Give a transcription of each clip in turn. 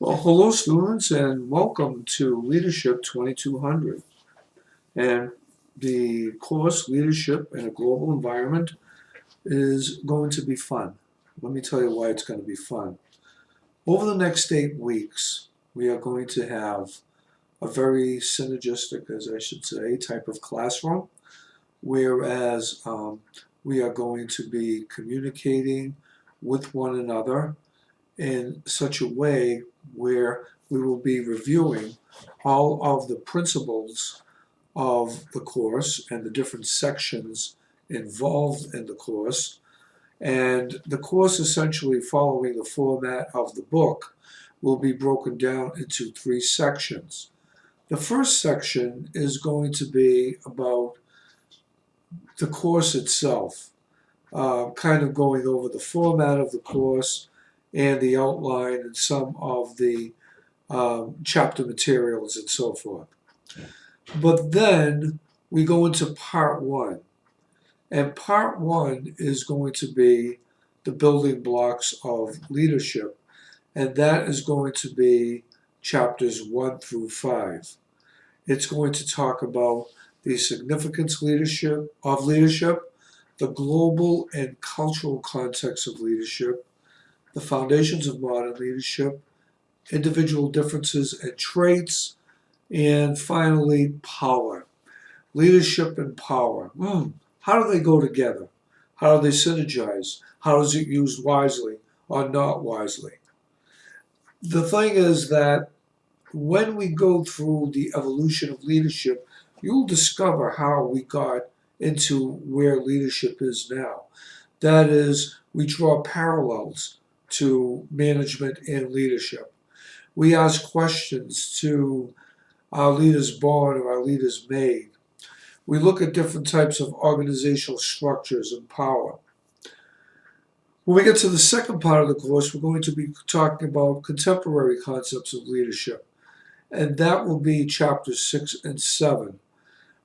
Well, hello, students, and welcome to Leadership 2200. And the course Leadership in a Global Environment is going to be fun. Let me tell you why it's going to be fun. Over the next 8 weeks, we are going to have a very synergistic, as I should say, type of classroom, whereas we are going to be communicating with one another in such a way where we will be reviewing all of the principles of the course and the different sections involved in the course. And the course, essentially following the format of the book, will be broken down into 3 sections. The first section is going to be about the course itself, kind of going over the format of the course and the outline and some of the chapter materials and so forth. But then we go into part one. And part one is going to be the building blocks of leadership. And that is going to be chapters 1 through 5. It's going to talk about the significance of leadership, the global and cultural context of leadership, the foundations of modern leadership, individual differences and traits, and finally, power. Leadership and power. How do they go together? How do they synergize? How is it used wisely or not wisely? The thing is that when we go through the evolution of leadership, you'll discover how we got into where leadership is now. That is, we draw parallels to management and leadership. We ask questions to our leaders born or our leaders made. We look at different types of organizational structures and power. When we get to the second part of the course, we're going to be talking about contemporary concepts of leadership, and that will be chapters 6 and 7.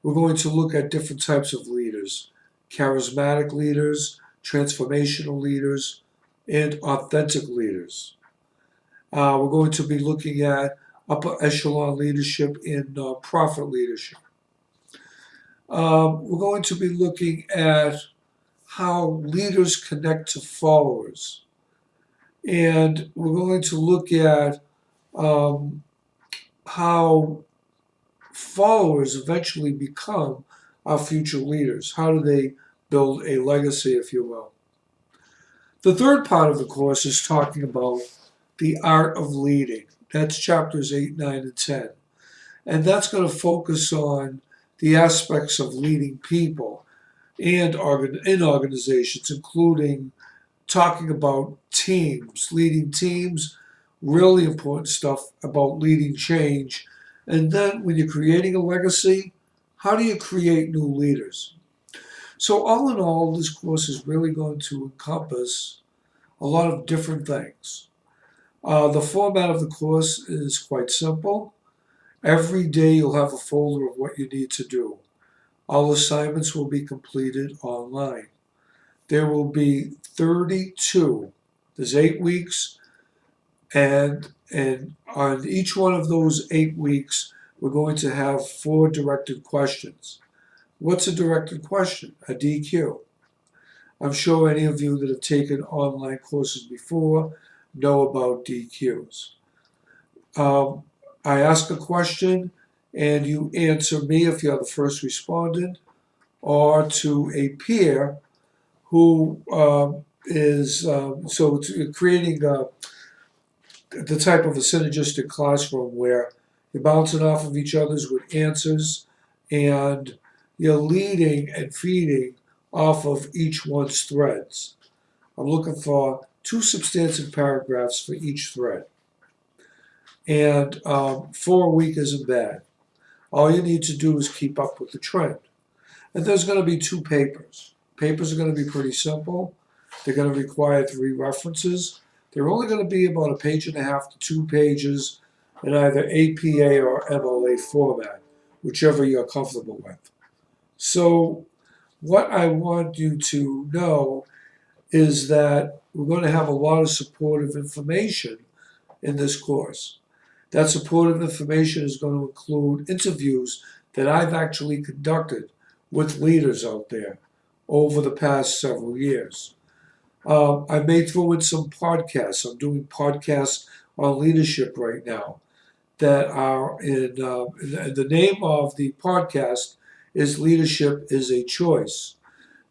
We're going to look at different types of leaders: charismatic leaders, transformational leaders, and authentic leaders. We're going to be looking at upper echelon leadership and nonprofit leadership. We're going to be looking at how leaders connect to followers. And we're going to look at how followers eventually become our future leaders. How do they build a legacy, if you will? The third part of the course is talking about the art of leading. That's chapters 8, 9, and 10. And that's going to focus on the aspects of leading people and in organizations, including talking about teams, leading teams, really important stuff about leading change. And then when you're creating a legacy, how do you create new leaders? So all in all, this course is really going to encompass a lot of different things. The format of the course is quite simple. Every day you'll have a folder of what you need to do. All assignments will be completed online. There will be 32. There's 8 weeks, and on each one of those 8 weeks, we're going to have 4 directed questions. What's a directed question? A DQ. I'm sure any of you that have taken online courses before know about DQs. I ask a question, and you answer me if you're the first respondent, or to a peer who is, so it's creating the type of a synergistic classroom where you're bouncing off of each other's with answers, and you're leading and feeding off of each one's threads. I'm looking for 2 substantive paragraphs for each thread. And 4 a week isn't bad. All you need to do is keep up with the trend. And there's going to be 2 papers. Papers are going to be pretty simple. They're going to require 3 references. They're only going to be about 1.5 pages to 2 pages in either APA or MLA format, whichever you're comfortable with. So what I want you to know is that we're going to have a lot of supportive information in this course. That supportive information is going to include interviews that I've actually conducted with leaders out there over the past several years. I may throw in some podcasts. I'm doing podcasts on leadership right now that are the name of the podcast is Leadership is a Choice.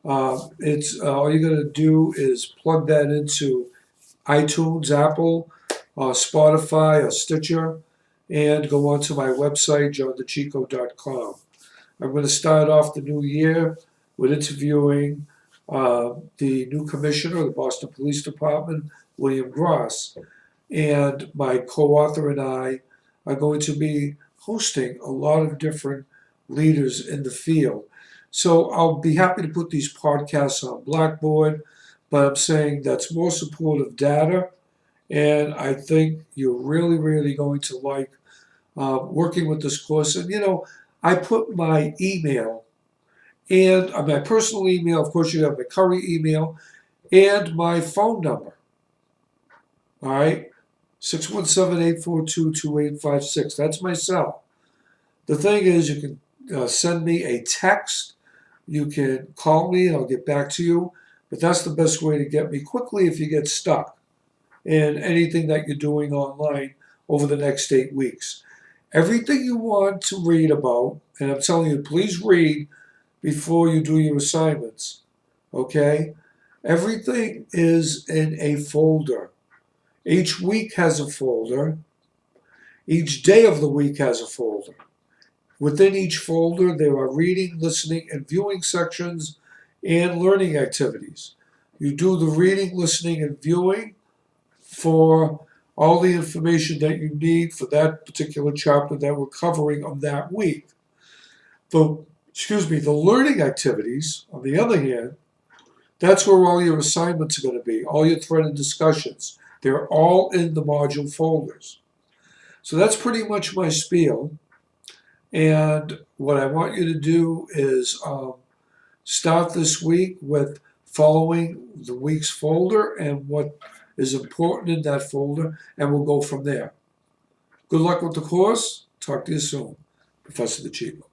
It's all you're going to do is plug that into iTunes, Apple, Spotify, or Stitcher, and go onto my website, johndechico.com. I'm going to start off the new year with interviewing the new commissioner of the Boston Police Department, William Gross, and my co-author and I are going to be hosting a lot of different leaders in the field. So I'll be happy to put these podcasts on Blackboard, but I'm saying that's more supportive data, and I think you're really, really going to like working with this course. And I put my email and my personal email, of course you have my current email, and my phone number. All right, 617-842-2856. That's my cell. The thing is, you can send me a text. You can call me and I'll get back to you. But that's the best way to get me quickly if you get stuck in anything that you're doing online over the next 8 weeks. Everything you want to read about, and I'm telling you, please read before you do your assignments, okay? Everything is in a folder. Each week has a folder. Each day of the week has a folder. Within each folder, there are reading, listening, and viewing sections and learning activities. You do the reading, listening, and viewing for all the information that you need for that particular chapter that we're covering on that week. The learning activities, on the other hand, that's where all your assignments are going to be, all your threaded discussions. They're all in the module folders. So that's pretty much my spiel. And what I want you to do is start this week with following the week's folder and what is important in that folder, and we'll go from there. Good luck with the course. Talk to you soon. Professor DeChico.